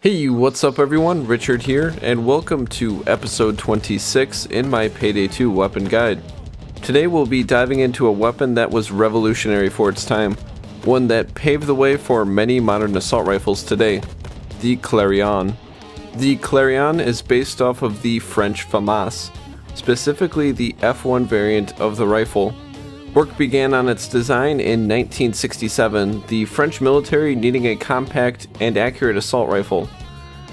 Hey, what's up everyone? Richard here, and welcome to episode 26 in my Payday 2 weapon guide. Today we'll be diving into a weapon that was revolutionary for its time, one that paved the way for many modern assault rifles today, the Clarion. The Clarion is based off of the French FAMAS, specifically the F1 variant of the rifle. Work began on its design in 1967, the French military needing a compact and accurate assault rifle.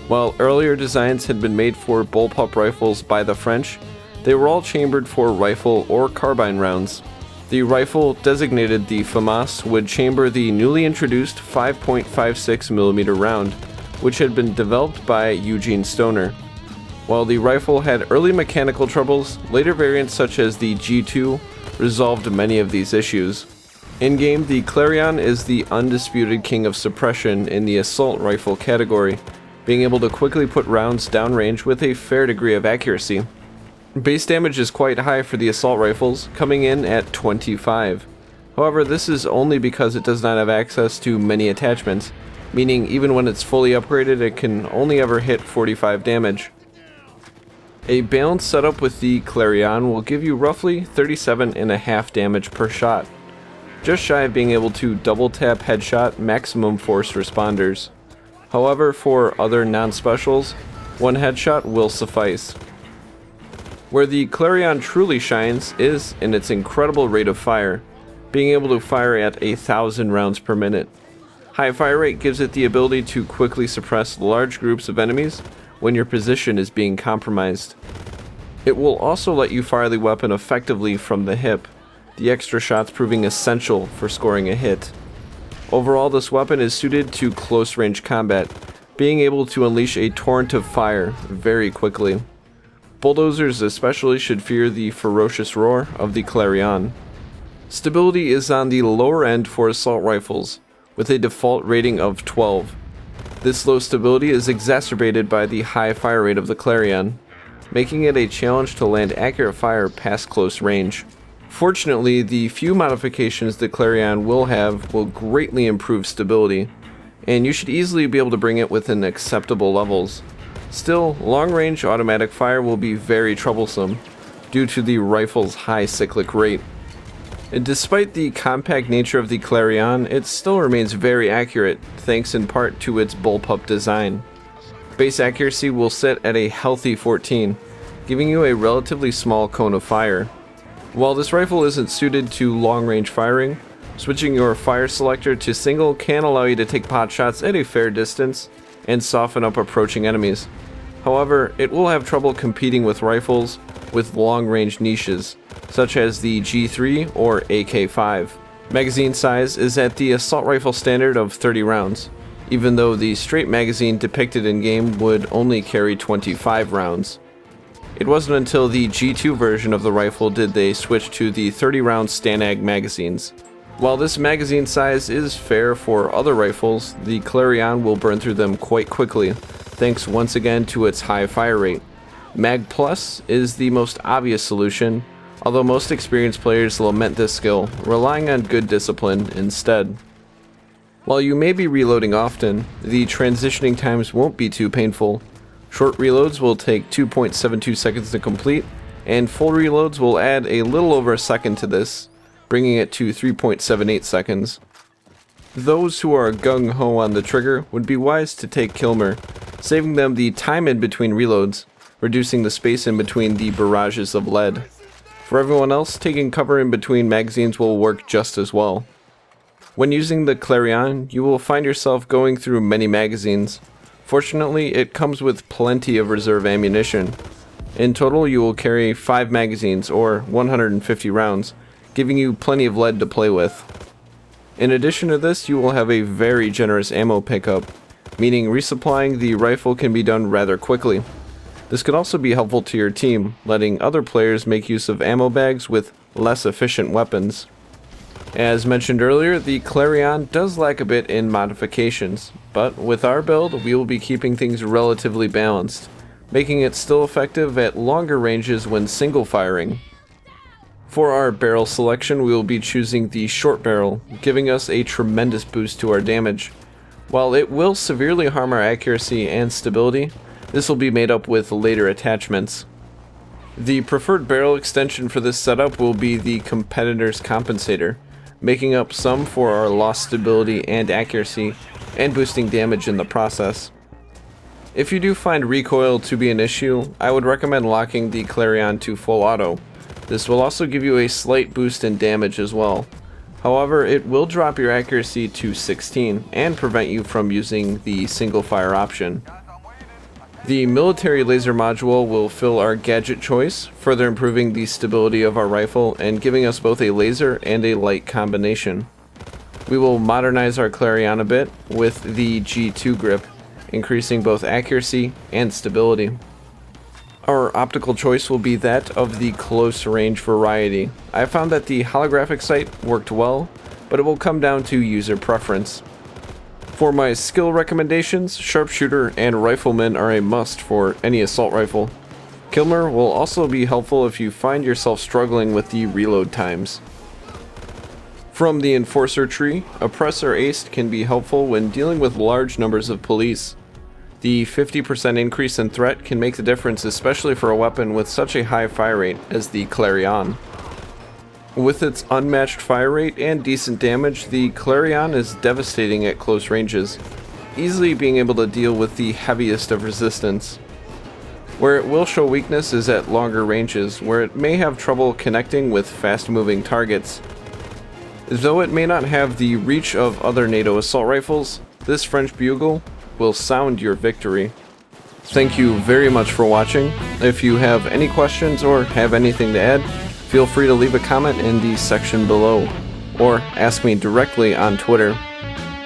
While earlier designs had been made for bullpup rifles by the French, they were all chambered for rifle or carbine rounds. The rifle, designated the FAMAS, would chamber the newly introduced 5.56mm round, which had been developed by Eugene Stoner. While the rifle had early mechanical troubles, later variants such as the G2 resolved many of these issues. In-game, the Clarion is the undisputed king of suppression in the assault rifle category, being able to quickly put rounds downrange with a fair degree of accuracy. Base damage is quite high for the assault rifles, coming in at 25. However, this is only because it does not have access to many attachments, meaning even when it's fully upgraded it can only ever hit 45 damage. A balanced setup with the Clarion will give you roughly 37.5 damage per shot, just shy of being able to double tap headshot maximum force responders. However, for other non-specials, one headshot will suffice. Where the Clarion truly shines is in its incredible rate of fire, being able to fire at 1,000 rounds per minute. High fire rate gives it the ability to quickly suppress large groups of enemies when your position is being compromised. It will also let you fire the weapon effectively from the hip, the extra shots proving essential for scoring a hit. Overall, this weapon is suited to close range combat, being able to unleash a torrent of fire very quickly. Bulldozers especially should fear the ferocious roar of the Clarion. Stability is on the lower end for assault rifles, with a default rating of 12. This low stability is exacerbated by the high fire rate of the Clarion, making it a challenge to land accurate fire past close range. Fortunately, the few modifications the Clarion will have will greatly improve stability, and you should easily be able to bring it within acceptable levels. Still, long-range automatic fire will be very troublesome due to the rifle's high cyclic rate. And despite the compact nature of the Clarion, it still remains very accurate, thanks in part to its bullpup design. Base accuracy will sit at a healthy 14, giving you a relatively small cone of fire. While this rifle isn't suited to long-range firing, switching your fire selector to single can allow you to take pot shots at a fair distance and soften up approaching enemies. However, it will have trouble competing with rifles with long-range niches, such as the G3 or AK-5. Magazine size is at the assault rifle standard of 30 rounds, even though the straight magazine depicted in-game would only carry 25 rounds. It wasn't until the G2 version of the rifle did they switch to the 30-round Stanag magazines. While this magazine size is fair for other rifles, the Clarion will burn through them quite quickly, thanks once again to its high fire rate. Mag Plus is the most obvious solution, although most experienced players lament this skill, relying on good discipline instead. While you may be reloading often, the transitioning times won't be too painful. Short reloads will take 2.72 seconds to complete, and full reloads will add a little over a second to this, bringing it to 3.78 seconds. Those who are gung-ho on the trigger would be wise to take Kilmer, saving them the time in between reloads, reducing the space in between the barrages of lead. For everyone else, taking cover in between magazines will work just as well. When using the Clarion, you will find yourself going through many magazines. Fortunately, it comes with plenty of reserve ammunition. In total, you will carry 5 magazines, or 150 rounds, giving you plenty of lead to play with. In addition to this, you will have a very generous ammo pickup, meaning resupplying the rifle can be done rather quickly. This could also be helpful to your team, letting other players make use of ammo bags with less efficient weapons. As mentioned earlier, the Clarion does lack a bit in modifications, but with our build, we will be keeping things relatively balanced, making it still effective at longer ranges when single firing. For our barrel selection, we will be choosing the short barrel, giving us a tremendous boost to our damage. While it will severely harm our accuracy and stability, this will be made up with later attachments. The preferred barrel extension for this setup will be the competitor's compensator, making up some for our lost stability and accuracy, and boosting damage in the process. If you do find recoil to be an issue, I would recommend locking the Clarion to full auto. This will also give you a slight boost in damage as well. However, it will drop your accuracy to 16 and prevent you from using the single fire option. The military laser module will fill our gadget choice, further improving the stability of our rifle and giving us both a laser and a light combination. We will modernize our Clarion a bit with the G2 grip, increasing both accuracy and stability. Our optical choice will be that of the close range variety. I found that the holographic sight worked well, but it will come down to user preference. For my skill recommendations, Sharpshooter and Rifleman are a must for any assault rifle. Kilmer will also be helpful if you find yourself struggling with the reload times. From the Enforcer tree, Oppressor Aced can be helpful when dealing with large numbers of police. The 50% increase in threat can make the difference, especially for a weapon with such a high fire rate as the Clarion. With its unmatched fire rate and decent damage, the Clarion is devastating at close ranges, easily being able to deal with the heaviest of resistance. Where it will show weakness is at longer ranges, where it may have trouble connecting with fast-moving targets. Though it may not have the reach of other NATO assault rifles, this French bugle will sound your victory. Thank you very much for watching. If you have any questions or have anything to add, feel free to leave a comment in the section below, or ask me directly on Twitter.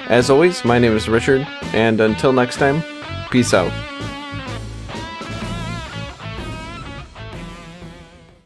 As always, my name is Richard, and until next time, peace out.